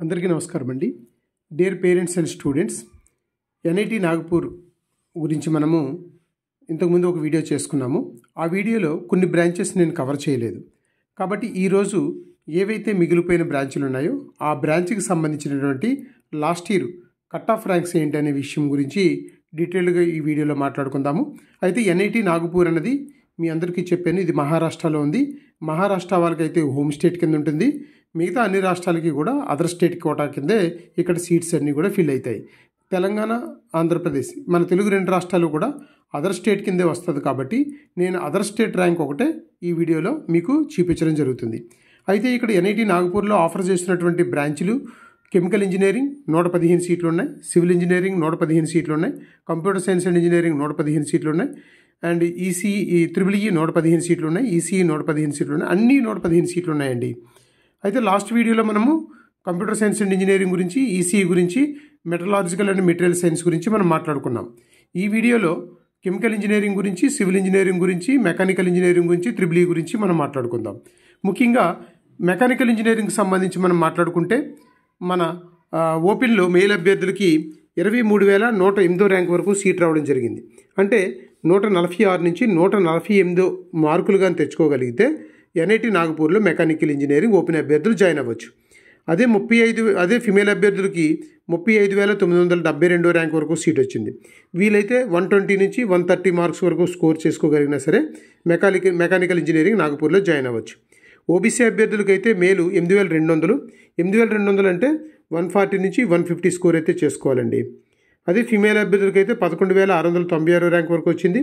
అందరికీ నమస్కారం అండి. Dear parents and students, NIT Nagpur గురించి మనము ఇంతకుముందు ఒక వీడియో చేసుకున్నాము. ఆ వీడియోలో కొన్ని బ్రాంచెస్ నేను కవర్ చేయలేదు. కాబట్టి ఈరోజు ఏవైతే మిగిలిపోయిన బ్రాంచులు ఉన్నాయో ఆ బ్రాంచ్కి సంబంధించినటువంటి last year cut off ranks ఏంటి అనే విషయం గురించి డీటెయిల్గా ఈ వీడియోలో మాట్లాడుకుందాము. అయితే ఎన్ఐటి నాగపూర్ అన్నది మీ అందరికీ చెప్పాను, ఇది మహారాష్ట్రలో ఉంది. మహారాష్ట్ర వాళ్ళకైతే హోమ్ స్టేట్ కింద ఉంటుంది. మిగతా అన్ని రాష్ట్రాలకి కూడా అదర్ స్టేట్ కోటా కిందే ఇక్కడ సీట్స్ అన్నీ కూడా ఫిల్ అవుతాయి. తెలంగాణ, ఆంధ్రప్రదేశ్, మన తెలుగు రెండు రాష్ట్రాలు కూడా అదర్ స్టేట్ కిందే వస్తుంది. కాబట్టి నేను అదర్ స్టేట్ ర్యాంక్ ఒకటే ఈ వీడియోలో మీకు చూపించడం జరుగుతుంది. అయితే ఇక్కడ ఎన్ఐటి నాగపూర్లో ఆఫర్ చేసినటువంటి బ్రాంచ్లు కెమికల్ ఇంజనీరింగ్ 115 సీట్లు ఉన్నాయి, సివిల్ ఇంజనీరింగ్ 115 సీట్లు ఉన్నాయి, కంప్యూటర్ సైన్స్ అండ్ ఇంజనీరింగ్ 115 సీట్లు ఉన్నాయి, అండ్ ఈసీఈ ట్రిపుల్ ఈ 115 సీట్లు ఉన్నాయి, ఈసీఈ 115 సీట్లు ఉన్నాయి, అన్నీ 115 సీట్లు ఉన్నాయండి. అయితే లాస్ట్ వీడియోలో మనము కంప్యూటర్ సైన్స్ అండ్ ఇంజనీరింగ్ గురించి, ఈసీఈ గురించి, మెటలాజికల్ అండ్ మెటీరియల్ సైన్స్ గురించి మనం మాట్లాడుకున్నాం. ఈ వీడియోలో కెమికల్ ఇంజనీరింగ్ గురించి, సివిల్ ఇంజనీరింగ్ గురించి, మెకానికల్ ఇంజనీరింగ్ గురించి, ట్రిపుల్ ఈ గురించి మనం మాట్లాడుకుందాం. ముఖ్యంగా మెకానికల్ ఇంజనీరింగ్కి సంబంధించి మనం మాట్లాడుకుంటే మన ఓపెన్లో మెయిల్ అభ్యర్థులకి 23,108 ర్యాంక్ వరకు సీట్ రావడం జరిగింది. అంటే 146 నుంచి 148 మార్కులు కానీ తెచ్చుకోగలిగితే ఎన్ఐటి నాగపూర్లో మెకానికల్ ఇంజనీరింగ్ ఓపెన్ అభ్యర్థులు జాయిన్ అవ్వచ్చు. అదే ఫిమేల్ అభ్యర్థులకి 35,972 ర్యాంక్ వరకు సీట్ వచ్చింది. వీలైతే 120 నుంచి 130 మార్క్స్ వరకు స్కోర్ చేసుకోగలిగినా సరే మెకానికల్ ఇంజనీరింగ్ నాగపూర్లో జాయిన్ అవ్వచ్చు. ఓబీసీ అభ్యర్థులకైతే మేలు 8,200 అంటే 140 నుంచి 150 స్కోర్ అయితే చేసుకోవాలండి. అదే ఫిమేల్ అభ్యర్థులకైతే 11,696 ర్యాంక్ వరకు వచ్చింది.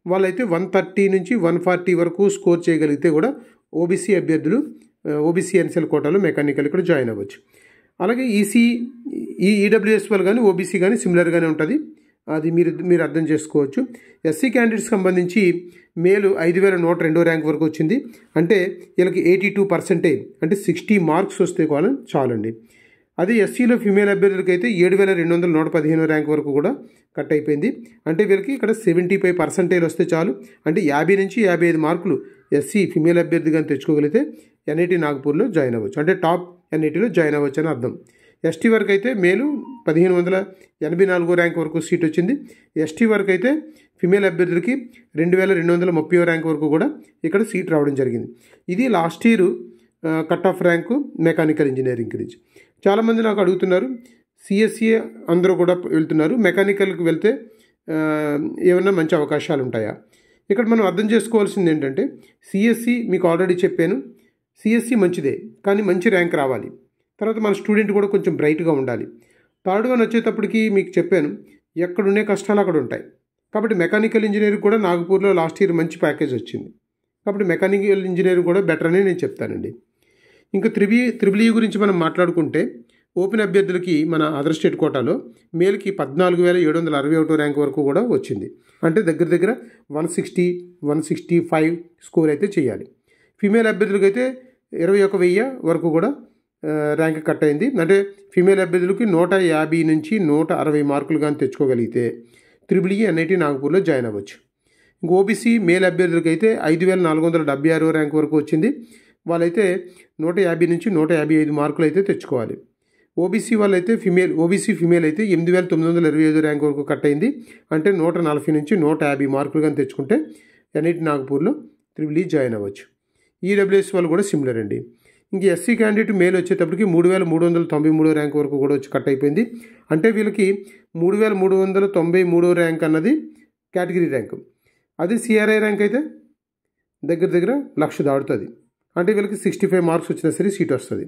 వాళ్ళైతే 130 నుంచి 140 వరకు స్కోర్ చేయగలిగితే కూడా ఓబీసీ అభ్యర్థులు ఓబీసీ ఎన్సీఎల్ కోటాలో మెకానికల్ ఇక్కడ జాయిన్ అవ్వచ్చు. అలాగే ఈడబ్ల్యూఎస్ వాళ్ళు కానీ ఓబీసీ కానీ సిమిలర్గానే ఉంటుంది. అది మీరు అర్థం చేసుకోవచ్చు. ఎస్సీ క్యాండిడేట్స్ సంబంధించి మేలు 5,102 ర్యాంక్ వరకు వచ్చింది. అంటే వీళ్ళకి 82% అంటే 60 మార్క్స్ వస్తే కూడా చాలండి. అదే ఎస్సీలో ఫిమేల్ అభ్యర్థులకి అయితే 7,215 ర్యాంక్ వరకు కూడా కట్ అయిపోయింది. అంటే వీళ్ళకి ఇక్కడ 75% వస్తే చాలు. అంటే 50 నుంచి 55 మార్కులు ఎస్సీ ఫిమేల్ అభ్యర్థి కానీ తెచ్చుకోగలిగితే ఎన్ఐటి నాగపూర్లో జాయిన్ అవ్వచ్చు. అంటే టాప్ ఎన్ఐటీలో జాయిన్ అవ్వచ్చు అని అర్థం. ఎస్టీ వరకు అయితే మేలు 1,584 ర్యాంక్ వరకు సీట్ వచ్చింది. ఎస్టీ వరకు అయితే ఫిమేల్ అభ్యర్థులకి 2,230 ర్యాంక్ వరకు కూడా ఇక్కడ సీట్ రావడం జరిగింది. ఇది last year cut off rank mechanical engineering గురించి. చాలామంది నాకు అడుగుతున్నారు, సిఎస్సి అందరూ కూడా వెళ్తున్నారు, మెకానికల్కి వెళ్తే ఏమన్నా మంచి అవకాశాలు ఉంటాయా? ఇక్కడ మనం అర్థం చేసుకోవాల్సింది ఏంటంటే, సిఎస్సి మీకు ఆల్రెడీ చెప్పాను, సిఎస్సి మంచిదే, కానీ మంచి ర్యాంక్ రావాలి. తర్వాత మన స్టూడెంట్ కూడా కొంచెం బ్రైట్గా ఉండాలి. థర్డ్ వన్ వచ్చేటప్పటికి మీకు చెప్పాను, ఎక్కడున్నే కష్టాలు అక్కడ ఉంటాయి. కాబట్టి మెకానికల్ ఇంజనీరింగ్ కూడా నాగపూర్లో లాస్ట్ ఇయర్ మంచి ప్యాకేజ్ వచ్చింది. కాబట్టి మెకానికల్ ఇంజనీరింగ్ కూడా బెటర్ అని నేను చెప్తానండి. ఇంకా త్రిబుల్ ఈ గురించి మనం మాట్లాడుకుంటే ఓపెన్ అభ్యర్థులకి మన అదర్ స్టేట్ కోటాలో మేల్కి 14,761 ర్యాంక్ వరకు కూడా వచ్చింది. అంటే దగ్గర 160-165 స్కోర్ అయితే చేయాలి. ఫిమేల్ అభ్యర్థులకి అయితే 21,000 వరకు కూడా ర్యాంక్ కట్ అయింది. అంటే ఫిమేల్ అభ్యర్థులకి 150 నుంచి 160 మార్కులు కానీ తెచ్చుకోగలిగితే ట్రిపుల్ ఈ ఎన్ఐటి నాగపూర్లో జాయిన్ అవ్వచ్చు. ఇంక ఓబీసీ మేల్ అభ్యర్థులకి అయితే 5,476 ర్యాంక్ వరకు వచ్చింది. వాళ్ళైతే 150 నుంచి 155 మార్కులు అయితే తెచ్చుకోవాలి. ఓబీసీ వాళ్ళైతే ఓబీసీ ఫిమేల్ అయితే 8,925 ర్యాంక్ వరకు కట్ అయింది. అంటే 140 నుంచి 150 మార్కులు కానీ తెచ్చుకుంటే ఎన్ఐటి నాగపూర్లో ట్రిపుల్ ఈ జాయిన్ అవ్వచ్చు. ఈడబ్ల్యూఎస్ వాళ్ళు కూడా సిమిలర్ అండి. ఇంక ఎస్సీ క్యాండిడేట్ మేల్ వచ్చేటప్పటికి 3,393 ర్యాంక్ వరకు కూడా వచ్చి కట్ అయిపోయింది. అంటే వీళ్ళకి 3,393 ర్యాంక్ అన్నది కేటగిరీ ర్యాంక్. అది సిఆర్ఐ ర్యాంక్ అయితే దగ్గర 1,00,000 దాడుతుంది. అంటే వీళ్ళకి 65 మార్క్స్ వచ్చినా సరే సీట్ వస్తుంది.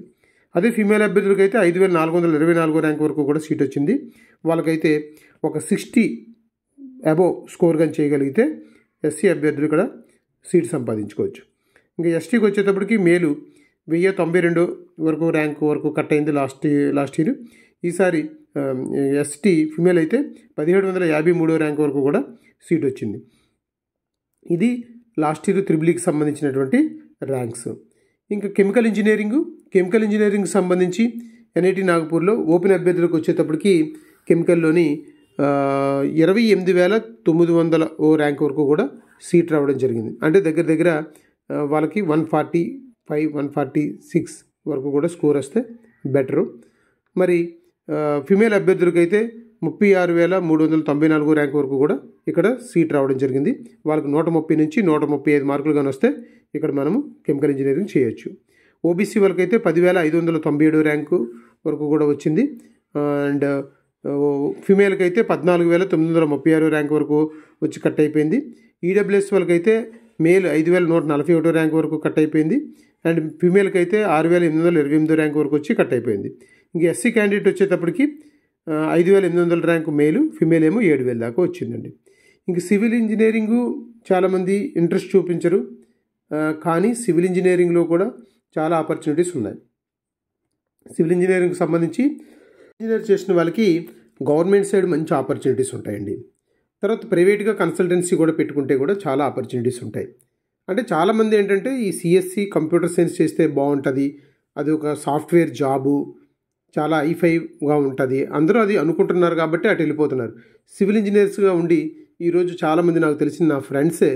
అదే ఫీమేల్ అభ్యర్థులకి అయితే 5,424 ర్యాంక్ వరకు కూడా సీట్ వచ్చింది. వాళ్ళకైతే ఒక 60 అబోవ్ స్కోర్ కానీ చేయగలిగితే ఎస్సీ అభ్యర్థులు ఇక్కడ సీట్ సంపాదించుకోవచ్చు. ఇంకా ఎస్టీకి వచ్చేటప్పటికి మేలు 1,092 వరకు ర్యాంక్ వరకు కట్ అయింది లాస్ట్ ఇయర్. ఈసారి ఎస్టీ ఫిమేల్ అయితే 1,753 ర్యాంక్ వరకు కూడా సీట్ వచ్చింది. ఇది లాస్ట్ ఇయర్ త్రిబుల్ఈకి సంబంధించినటువంటి ర్యాంక్స్. ఇంకా కెమికల్ ఇంజనీరింగ్ సంబంధించి ఎన్ఐటి నాగపూర్లో ఓపెన్ అభ్యర్థులకు వచ్చేటప్పటికి కెమికల్లోని 28,900 ర్యాంక్ వరకు కూడా సీట్ రావడం జరిగింది. అంటే దగ్గర వాళ్ళకి 145-146 వరకు కూడా స్కోర్ వస్తే బెటరు. మరి ఫిమేల్ అభ్యర్థులకైతే 36,394 ర్యాంక్ వరకు కూడా ఇక్కడ సీట్ రావడం జరిగింది. వాళ్ళకు 130 నుంచి 135 మార్కులు కానీ వస్తే ఇక్కడ మనము కెమికల్ ఇంజనీరింగ్ చేయొచ్చు. ఓబీసీ వాళ్ళకైతే 10,597 ర్యాంకు వరకు కూడా వచ్చింది. అండ్ ఫిమేల్కి అయితే 14,936 ర్యాంక్ వరకు వచ్చి కట్ అయిపోయింది. ఈడబ్ల్యూఎస్ వాళ్ళకైతే మేల్ 5,141 ర్యాంక్ వరకు కట్ అయిపోయింది. అండ్ ఫిమేల్కి అయితే 6,828 ర్యాంక్ వరకు వచ్చి కట్ అయిపోయింది. ఇంక ఎస్సీ క్యాండిడేట్ వచ్చేటప్పటికి 5,800 ర్యాంకు మేలు, ఫిమేల్ ఏమో 7,000 దాకా వచ్చిందండి. ఇంక సివిల్ ఇంజనీరింగు చాలామంది ఇంట్రెస్ట్ చూపించరు, కానీ సివిల్ ఇంజనీరింగ్లో కూడా చాలా ఆపర్చునిటీస్ ఉన్నాయి. సివిల్ ఇంజనీరింగ్కి సంబంధించి ఇంజనీర్ చేసిన వాళ్ళకి గవర్నమెంట్ సైడ్ మంచి ఆపర్చునిటీస్ ఉంటాయండి. తర్వాత ప్రైవేట్గా కన్సల్టెన్సీ కూడా పెట్టుకుంటే కూడా చాలా ఆపర్చునిటీస్ ఉంటాయి. అంటే చాలామంది ఏంటంటే ఈ సిఎస్సి కంప్యూటర్ సైన్స్ చేస్తే బాగుంటుంది, అది ఒక సాఫ్ట్వేర్ జాబు, చాలా హైఫైగా ఉంటుంది, అందరూ అది అనుకుంటున్నారు కాబట్టి అటు వెళ్ళిపోతున్నారు. సివిల్ ఇంజనీర్స్గా ఉండి ఈరోజు చాలామంది నాకు తెలిసిన నా ఫ్రెండ్సే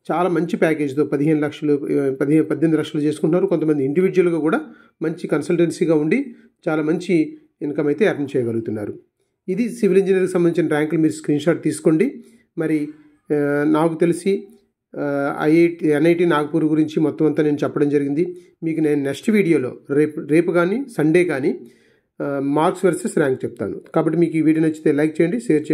చాలా మంచి ప్యాకేజ్తో 15 లక్షలు 18 లక్షలు చేసుకుంటున్నారు. కొంతమంది ఇండివిజువల్గా కూడా మంచి కన్సల్టెన్సీగా ఉండి చాలా మంచి ఇన్కమ్ అయితే ఎర్న్ చేయగలుగుతున్నారు. ఇది సివిల్ ఇంజనీరింగ్కి సంబంధించిన ర్యాంకులు మీరు స్క్రీన్ షాట్ తీసుకోండి. మరి నాకు తెలిసి ఎన్ఐటి నాగపూర్ గురించి మొత్తం అంతా నేను చెప్పడం జరిగింది. మీకు నేను నెక్స్ట్ వీడియోలో రేపు కానీ సండే కానీ మార్క్స్ వర్సెస్ ర్యాంక్ చెప్తాను. కాబట్టి మీకు ఈ వీడియో నచ్చితే లైక్ చేయండి, షేర్ చేయండి.